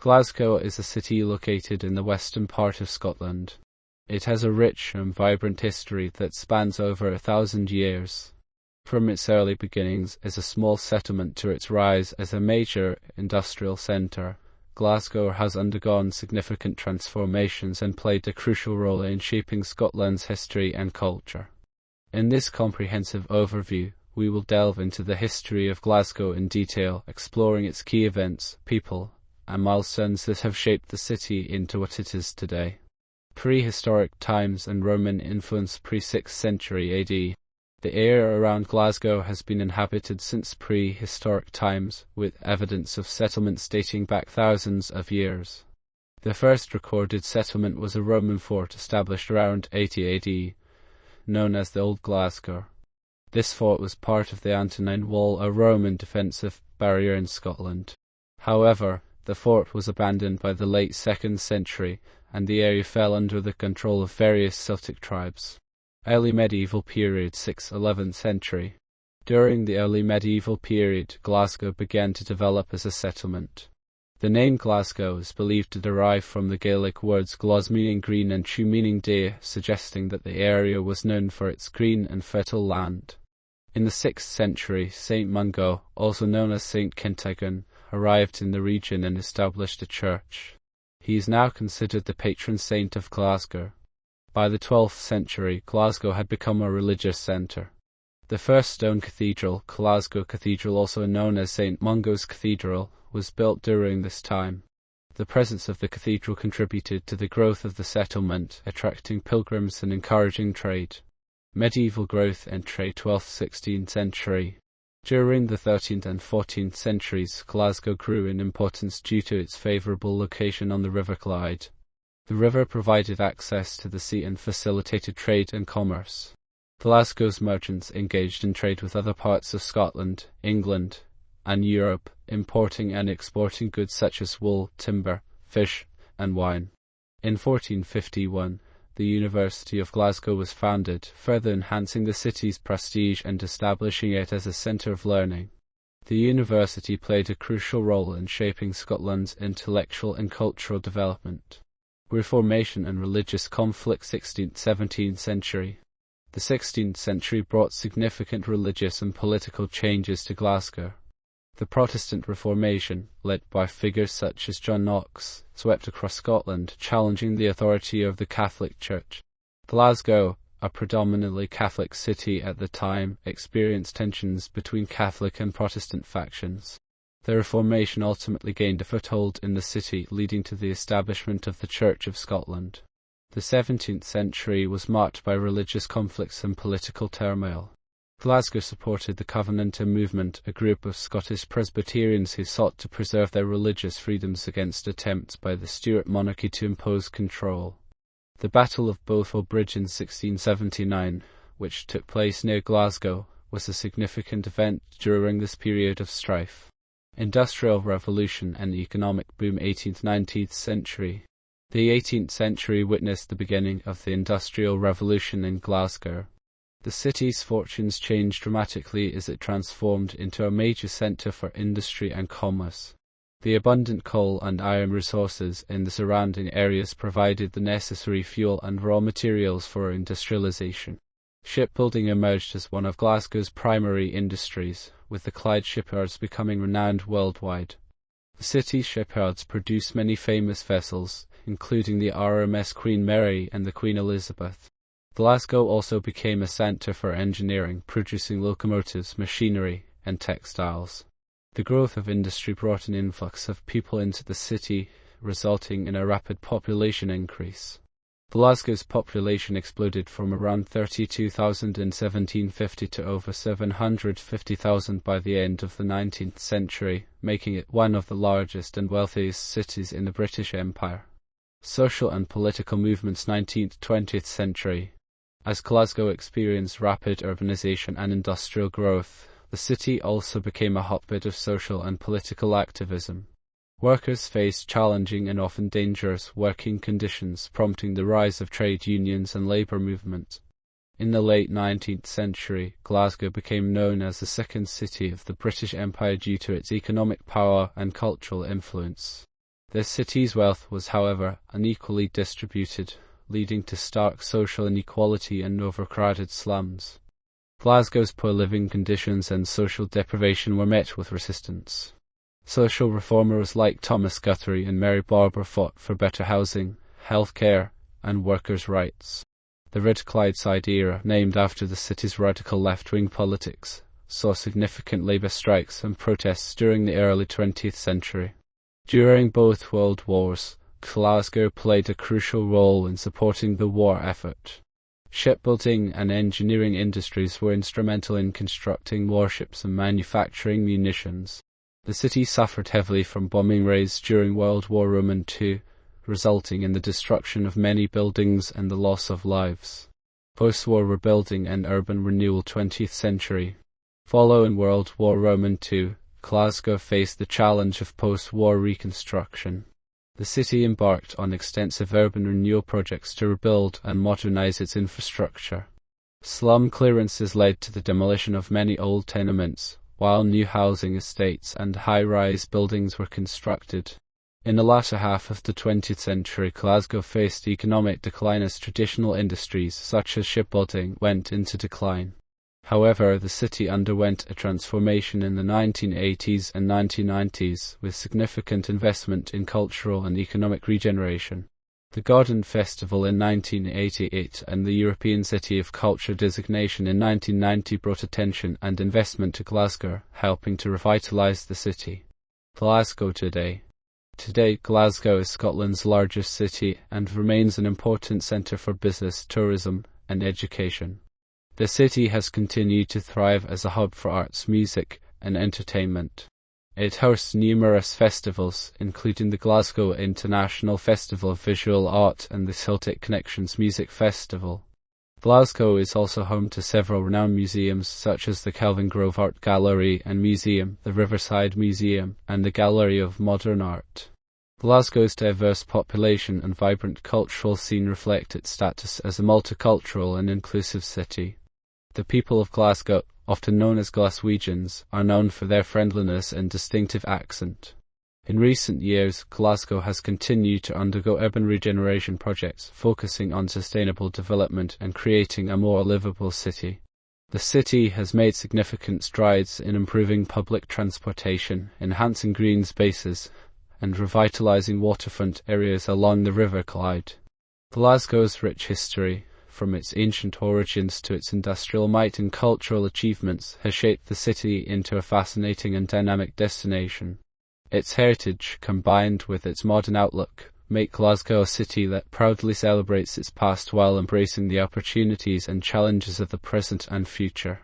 Glasgow is a city located in the western part of Scotland. It has a rich and vibrant history that spans over 1,000 years. From its early beginnings as a small settlement to its rise as a major industrial centre, Glasgow has undergone significant transformations and played a crucial role in shaping Scotland's history and culture. In this comprehensive overview, we will delve into the history of Glasgow in detail, exploring its key events, people, and milestones that have shaped the city into what it is today. Prehistoric times and Roman influence pre-6th century AD. The area around Glasgow has been inhabited since prehistoric times, with evidence of settlements dating back thousands of years. The first recorded settlement was a Roman fort established around 80 AD, known as the Old Glasgow. This fort was part of the Antonine Wall, a Roman defensive barrier in Scotland. However, the fort was abandoned by the late 2nd century, and the area fell under the control of various Celtic tribes. Early medieval period 6th–11th century. During the early medieval period, Glasgow began to develop as a settlement. The name Glasgow is believed to derive from the Gaelic words glas meaning green and chu meaning day, suggesting that the area was known for its green and fertile land. In the 6th century, Saint Mungo, also known as Saint Kentigern, arrived in the region and established a church. He is now considered the patron saint of Glasgow. By the 12th century, Glasgow had become a religious centre. The first stone cathedral, Glasgow Cathedral, also known as St. Mungo's Cathedral, was built during this time. The presence of the cathedral contributed to the growth of the settlement, attracting pilgrims and encouraging trade. Medieval growth and trade 12th–16th century. During the 13th and 14th centuries, Glasgow grew in importance due to its favourable location on the River Clyde. The river provided access to the sea and facilitated trade and commerce. Glasgow's merchants engaged in trade with other parts of Scotland, England, and Europe, importing and exporting goods such as wool, timber, fish, and wine. In 1451, the University of Glasgow was founded, further enhancing the city's prestige and establishing it as a centre of learning. The university played a crucial role in shaping Scotland's intellectual and cultural development. Reformation and religious conflict 16th–17th century. The 16th century brought significant religious and political changes to Glasgow. The Protestant Reformation, led by figures such as John Knox, swept across Scotland, challenging the authority of the Catholic Church. Glasgow, a predominantly Catholic city at the time, experienced tensions between Catholic and Protestant factions. The Reformation ultimately gained a foothold in the city, leading to the establishment of the Church of Scotland. The 17th century was marked by religious conflicts and political turmoil. Glasgow supported the Covenanter movement, a group of Scottish Presbyterians who sought to preserve their religious freedoms against attempts by the Stuart monarchy to impose control. The Battle of Bothwell Bridge in 1679, which took place near Glasgow, was a significant event during this period of strife. Industrial Revolution and economic boom 18th–19th century. The 18th century witnessed the beginning of the Industrial Revolution in Glasgow. The city's fortunes changed dramatically as it transformed into a major centre for industry and commerce. The abundant coal and iron resources in the surrounding areas provided the necessary fuel and raw materials for industrialization. Shipbuilding emerged as one of Glasgow's primary industries, with the Clyde shipyards becoming renowned worldwide. The city's shipyards produced many famous vessels, including the RMS Queen Mary and the Queen Elizabeth. Glasgow also became a centre for engineering, producing locomotives, machinery, and textiles. The growth of industry brought an influx of people into the city, resulting in a rapid population increase. Glasgow's population exploded from around 32,000 in 1750 to over 750,000 by the end of the 19th century, making it one of the largest and wealthiest cities in the British Empire. Social and political movements 19th–20th century. As Glasgow experienced rapid urbanization and industrial growth, the city also became a hotbed of social and political activism. Workers faced challenging and often dangerous working conditions, prompting the rise of trade unions and labour movements. In the late 19th century, Glasgow became known as the second city of the British Empire due to its economic power and cultural influence. The city's wealth was, however, unequally distributed, leading to stark social inequality and overcrowded slums. Glasgow's poor living conditions and social deprivation were met with resistance. Social reformers like Thomas Guthrie and Mary Barber fought for better housing, health care, and workers' rights. The Red Clydeside era, named after the city's radical left-wing politics, saw significant labour strikes and protests during the early 20th century. During both World Wars, Glasgow played a crucial role in supporting the war effort. Shipbuilding and engineering industries were instrumental in constructing warships and manufacturing munitions. The city suffered heavily from bombing raids during World War II, resulting in the destruction of many buildings and the loss of lives. Post-war rebuilding and urban renewal 20th century. Following World War II, Glasgow faced the challenge of post-war reconstruction. The city embarked on extensive urban renewal projects to rebuild and modernize its infrastructure. Slum clearances led to the demolition of many old tenements, while new housing estates and high-rise buildings were constructed. In the latter half of the 20th century, Glasgow faced economic decline as traditional industries such as shipbuilding went into decline. However, the city underwent a transformation in the 1980s and 1990s with significant investment in cultural and economic regeneration. The Garden Festival in 1988 and the European City of Culture designation in 1990 brought attention and investment to Glasgow, helping to revitalise the city. Glasgow today. Today, Glasgow is Scotland's largest city and remains an important centre for business, tourism, and education. The city has continued to thrive as a hub for arts, music, and entertainment. It hosts numerous festivals, including the Glasgow International Festival of Visual Art and the Celtic Connections Music Festival. Glasgow is also home to several renowned museums such as the Kelvingrove Art Gallery and Museum, the Riverside Museum, and the Gallery of Modern Art. Glasgow's diverse population and vibrant cultural scene reflect its status as a multicultural and inclusive city. The people of Glasgow, often known as Glaswegians, are known for their friendliness and distinctive accent. In recent years, Glasgow has continued to undergo urban regeneration projects focusing on sustainable development and creating a more livable city. The city has made significant strides in improving public transportation, enhancing green spaces, and revitalising waterfront areas along the River Clyde. Glasgow's rich history, from its ancient origins to its industrial might and cultural achievements, has shaped the city into a fascinating and dynamic destination. Its heritage, combined with its modern outlook, make Glasgow a city that proudly celebrates its past while embracing the opportunities and challenges of the present and future.